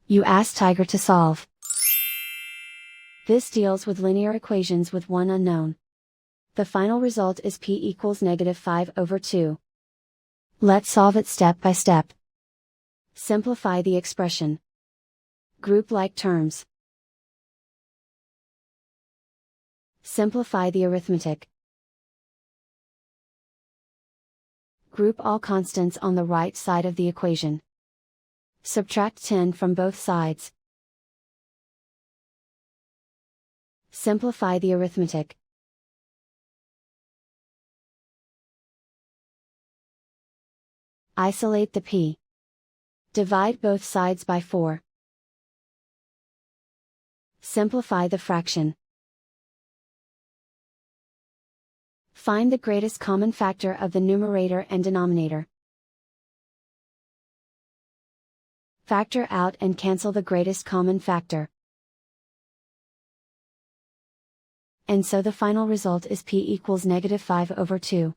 You ask Tiger to solve. This deals with linear equations with one unknown. The final result is p equals -5/2. Let's solve it step by step. Simplify the expression. Group like terms. Simplify the arithmetic. Group all constants on the right side of the equation. Subtract 10 from both sides. Simplify the arithmetic. Isolate the p. Divide both sides by 4. Simplify the fraction. Find the greatest common factor of the numerator and denominator. Factor out and cancel the greatest common factor. And so the final result is p equals -5/2.